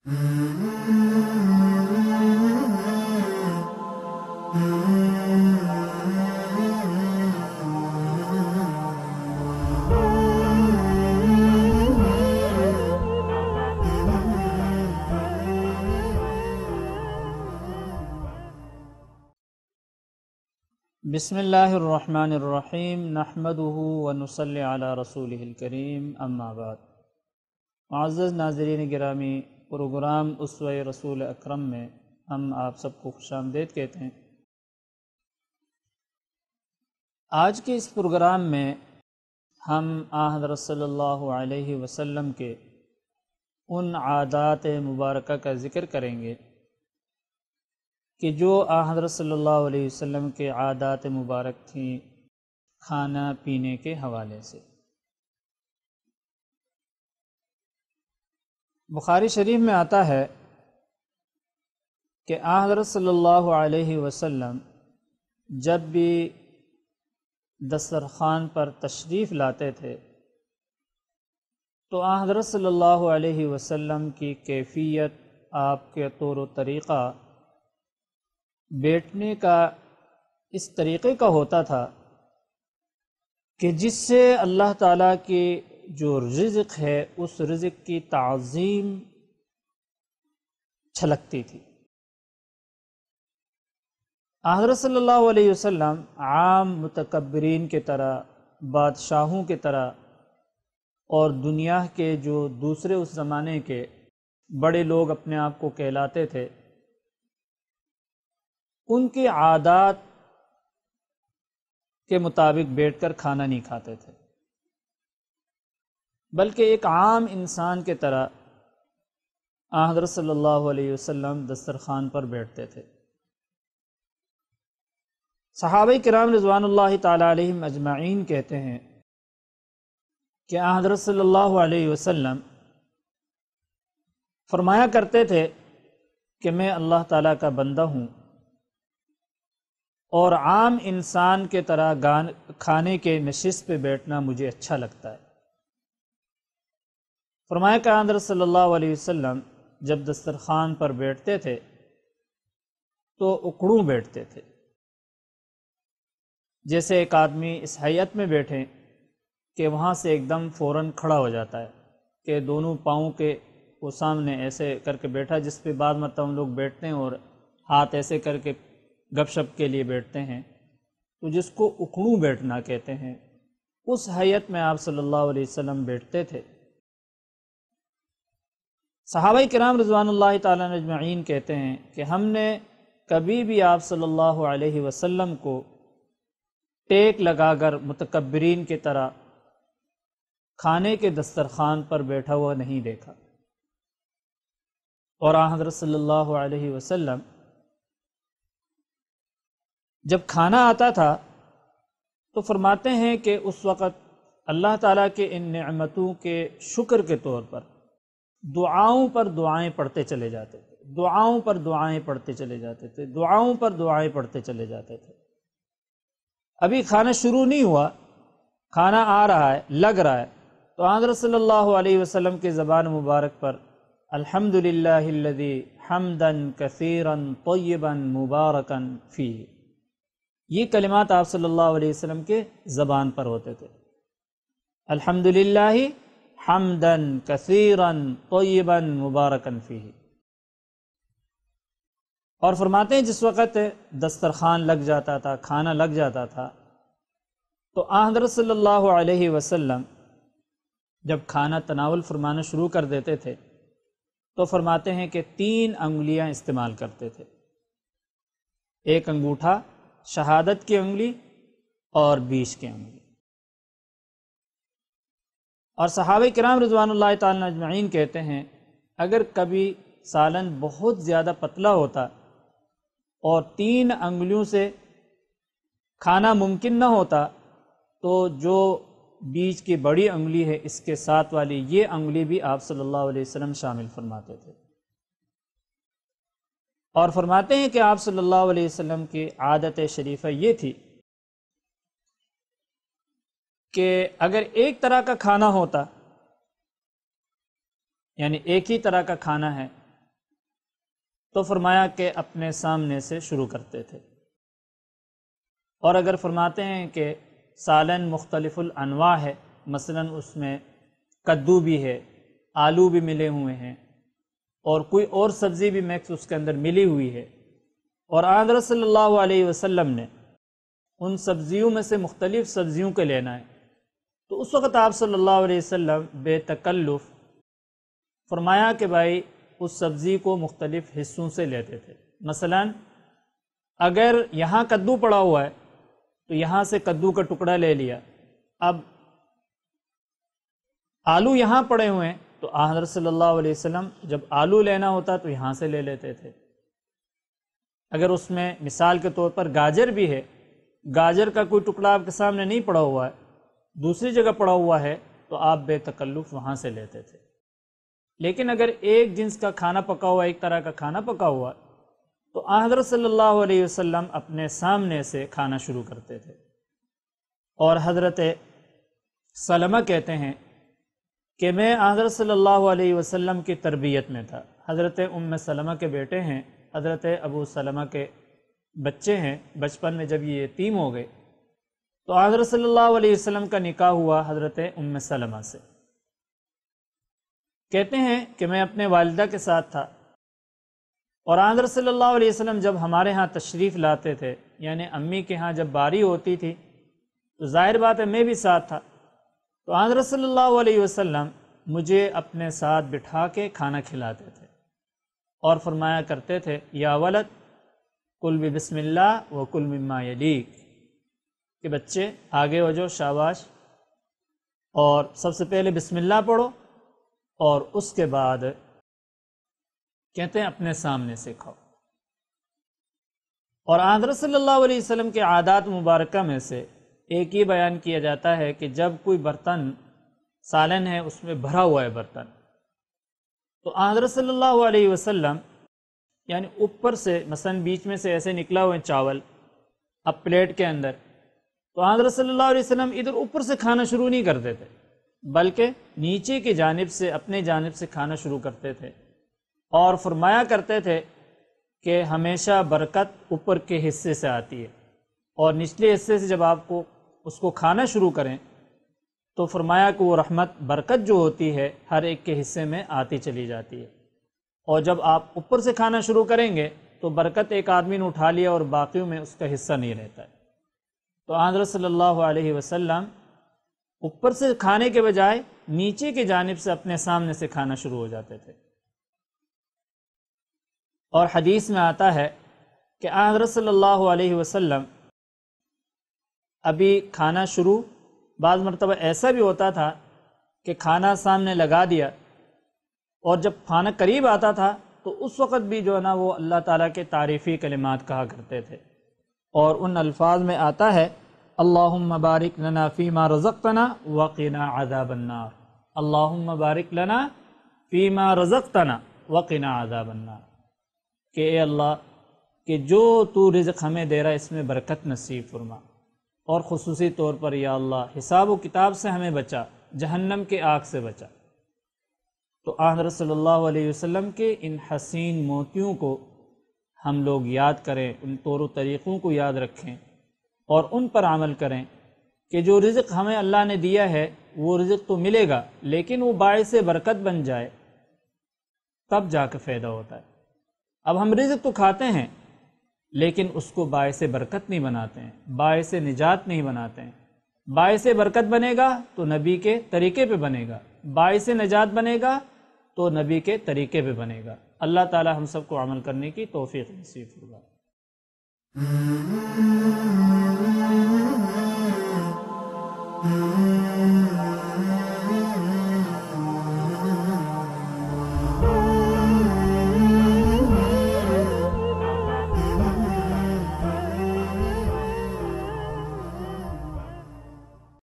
بسم اللہ الرحمن الرحیم نحمدہ ونصلی علی رسولہ الکریم اما بعد۔ معزز ناظرین گرامی، پروگرام اسوہ رسول اکرم میں ہم آپ سب کو خوش آمدید کہتے ہیں۔ آج کے اس پروگرام میں ہم حضرت صلی اللہ علیہ وسلم کے ان عادات مبارکہ کا ذکر کریں گے کہ جو حضرت صلی اللہ علیہ وسلم کے عادات مبارک تھیں کھانا پینے کے حوالے سے۔ بخاری شریف میں آتا ہے کہ حضرت صلی اللہ علیہ وسلم جب بھی دسترخوان پر تشریف لاتے تھے تو حضرت صلی اللہ علیہ وسلم کی کیفیت، آپ کے طور و طریقہ بیٹھنے کا اس طریقے کا ہوتا تھا کہ جس سے اللہ تعالیٰ کی جو رزق ہے اس رزق کی تعظیم چھلکتی تھی۔ حضرت صلی اللہ علیہ وسلم عام متکبرین کی طرح، بادشاہوں کی طرح اور دنیا کے جو دوسرے اس زمانے کے بڑے لوگ اپنے آپ کو کہلاتے تھے، ان کی عادات کے مطابق بیٹھ کر کھانا نہیں کھاتے تھے، بلکہ ایک عام انسان کی طرح حضرت صلی اللہ علیہ وسلم دسترخوان پر بیٹھتے تھے۔ صحابہ کرام رضوان اللہ تعالی علیہم اجمعین کہتے ہیں کہ حضرت صلی اللہ علیہ وسلم فرمایا کرتے تھے کہ میں اللہ تعالیٰ کا بندہ ہوں اور عام انسان کے طرح کھانے کے نشست پہ بیٹھنا مجھے اچھا لگتا ہے۔ فرمایا کہ حضرت صلی اللہ علیہ وسلم جب دسترخوان پر بیٹھتے تھے تو اکڑوں بیٹھتے تھے، جیسے ایک آدمی اس حیت میں بیٹھے کہ وہاں سے ایک دم فوراً کھڑا ہو جاتا ہے، کہ دونوں پاؤں کے وہ سامنے ایسے کر کے بیٹھا، جس پہ بعض مرتبہ ہم لوگ بیٹھتے ہیں اور ہاتھ ایسے کر کے گپ شپ کے لیے بیٹھتے ہیں، تو جس کو اکڑوں بیٹھنا کہتے ہیں، اس حیت میں آپ صلی اللہ علیہ وسلم بیٹھتے تھے۔ صحابہ کرام رضوان اللہ تعالیٰ اجمعین کہتے ہیں کہ ہم نے کبھی بھی آپ صلی اللہ علیہ وسلم کو ٹیک لگا کر متکبرین کی طرح کھانے کے دسترخوان پر بیٹھا ہوا نہیں دیکھا، اور حضرت صلی اللہ علیہ وسلم جب کھانا آتا تھا تو فرماتے ہیں کہ اس وقت اللہ تعالیٰ کے ان نعمتوں کے شکر کے طور پر دعاؤں پر دعائیں پڑھتے چلے جاتے تھے، دعاؤں پر دعائیں پڑھتے چلے جاتے تھے، دعاؤں پر دعائیں پڑھتے چلے جاتے تھے۔ ابھی کھانا شروع نہیں ہوا، کھانا آ رہا ہے، لگ رہا ہے، تو حضرت صلی اللہ علیہ وسلم کی زبان مبارک پر الحمدللہ الذی حمدا کثیرا طیبا مبارکا فیہ، یہ کلمات آپ صلی اللہ علیہ وسلم کے زبان پر ہوتے تھے، الحمدللہ حمدا کثیرا طیبا مبارکا فیہ۔ اور فرماتے ہیں جس وقت دسترخوان لگ جاتا تھا، کھانا لگ جاتا تھا، تو حضرت صلی اللہ علیہ وسلم جب کھانا تناول فرمانا شروع کر دیتے تھے تو فرماتے ہیں کہ 3 انگلیاں استعمال کرتے تھے، ایک انگوٹھا، شہادت کی انگلی اور بیچ کی انگلی۔ اور صحابہ کرام رضوان اللہ تعالیٰ اجمعین کہتے ہیں اگر کبھی سالن بہت زیادہ پتلا ہوتا اور 3 انگلیوں سے کھانا ممکن نہ ہوتا تو جو بیچ کی بڑی انگلی ہے اس کے ساتھ والی یہ انگلی بھی آپ صلی اللہ علیہ وسلم شامل فرماتے تھے۔ اور فرماتے ہیں کہ آپ صلی اللہ علیہ وسلم کی عادت شریفہ یہ تھی کہ اگر ایک طرح کا کھانا ہوتا، یعنی ایک ہی طرح کا کھانا ہے، تو فرمایا کہ اپنے سامنے سے شروع کرتے تھے۔ اور اگر فرماتے ہیں کہ سالن مختلف الانواع ہے، مثلاً اس میں کدو بھی ہے، آلو بھی ملے ہوئے ہیں، اور کوئی اور سبزی بھی میکس اس کے اندر ملی ہوئی ہے، اور آن حضرت صلی اللہ علیہ وسلم نے ان سبزیوں میں سے مختلف سبزیوں کے لینا ہے، تو اس وقت آپ صلی اللہ علیہ وسلم بے تکلف فرمایا کہ بھائی اس سبزی کو مختلف حصوں سے لیتے تھے۔ مثلاً اگر یہاں کدو پڑا ہوا ہے تو یہاں سے کدو کا ٹکڑا لے لیا، اب آلو یہاں پڑے ہوئے ہیں تو حضرت صلی اللہ علیہ وسلم جب آلو لینا ہوتا تو یہاں سے لے لیتے تھے۔ اگر اس میں مثال کے طور پر گاجر بھی ہے، گاجر کا کوئی ٹکڑا آپ کے سامنے نہیں پڑا ہوا ہے، دوسری جگہ پڑا ہوا ہے، تو آپ بے تکلف وہاں سے لیتے تھے۔ لیکن اگر ایک جنس کا کھانا پکا ہوا، ایک طرح کا کھانا پکا ہوا، تو حضرت صلی اللہ علیہ وسلم اپنے سامنے سے کھانا شروع کرتے تھے۔ اور حضرت سلمہ کہتے ہیں کہ میں حضرت صلی اللہ علیہ وسلم کی تربیت میں تھا۔ حضرت ام سلمہ کے بیٹے ہیں، حضرت ابو سلمہ کے بچے ہیں، بچپن میں جب یہ یتیم ہو گئے تو حضرت صلی اللہ علیہ وسلم کا نکاح ہوا حضرت ام سلمہ سے۔ کہتے ہیں کہ میں اپنے والدہ کے ساتھ تھا، اور حضرت صلی اللہ علیہ وسلم جب ہمارے ہاں تشریف لاتے تھے، یعنی امی کے ہاں جب باری ہوتی تھی تو ظاہر بات ہے میں بھی ساتھ تھا، تو حضرت صلی اللہ علیہ وسلم مجھے اپنے ساتھ بٹھا کے کھانا کھلاتے تھے اور فرمایا کرتے تھے یا ولد کل بسم اللہ وکل مما یلیک، کہ بچے آگے ہو جاؤ، شاباش، اور سب سے پہلے بسم اللہ پڑھو اور اس کے بعد کہتے ہیں اپنے سامنے سے کھاؤ۔ اور حضرت صلی اللہ علیہ وسلم کے عادات مبارکہ میں سے ایک یہ بیان کیا جاتا ہے کہ جب کوئی برتن سالن ہے اس میں بھرا ہوا ہے برتن، تو حضرت صلی اللہ علیہ وسلم یعنی اوپر سے مثلا بیچ میں سے ایسے نکلا ہوا ہے چاول اب پلیٹ کے اندر، تو حضرت صلی اللہ علیہ وسلم ادھر اوپر سے کھانا شروع نہیں کرتے تھے، بلکہ نیچے کی جانب سے اپنے جانب سے کھانا شروع کرتے تھے، اور فرمایا کرتے تھے کہ ہمیشہ برکت اوپر کے حصے سے آتی ہے، اور نچلے حصے سے جب آپ کو اس کو کھانا شروع کریں تو فرمایا کہ وہ رحمت برکت جو ہوتی ہے ہر ایک کے حصے میں آتی چلی جاتی ہے، اور جب آپ اوپر سے کھانا شروع کریں گے تو برکت ایک آدمی نے اٹھا لیا اور باقیوں میں اس کا حصہ نہیں رہتا ہے۔ تو حضرت صلی اللہ علیہ وسلم اوپر سے کھانے کے بجائے نیچے کی جانب سے اپنے سامنے سے کھانا شروع ہو جاتے تھے۔ اور حدیث میں آتا ہے کہ حضرت صلی اللہ علیہ وسلم ابھی کھانا شروع، بعض مرتبہ ایسا بھی ہوتا تھا کہ کھانا سامنے لگا دیا اور جب کھانا قریب آتا تھا تو اس وقت بھی جو ہے نا وہ اللہ تعالیٰ کے تعریفی کلمات کہا کرتے تھے، اور ان الفاظ میں آتا ہے اللہم بارک لنا فیما رزقتنا وقنا عذاب النار، اللہم بارک لنا فیما رزقتنا وقنا عذاب النار، کہ اے اللہ کہ جو تو رزق ہمیں دے رہا ہے اس میں برکت نصیب فرما، اور خصوصی طور پر یا اللہ حساب و کتاب سے ہمیں بچا، جہنم کے آگ سے بچا۔ تو حضرت صلی اللہ علیہ وسلم کے ان حسین موتیوں کو ہم لوگ یاد کریں، ان طور و طریقوں کو یاد رکھیں اور ان پر عمل کریں کہ جو رزق ہمیں اللہ نے دیا ہے وہ رزق تو ملے گا، لیکن وہ باعث برکت بن جائے تب جا کے فائدہ ہوتا ہے۔ اب ہم رزق تو کھاتے ہیں لیکن اس کو باعث برکت نہیں بناتے ہیں، باعث نجات نہیں بناتے ہیں۔ باعث برکت بنے گا تو نبی کے طریقے پہ بنے گا، باعث نجات بنے گا تو نبی کے طریقے پہ بنے گا۔ اللہ تعالی ہم سب کو عمل کرنے کی توفیق نصیب فرمائے۔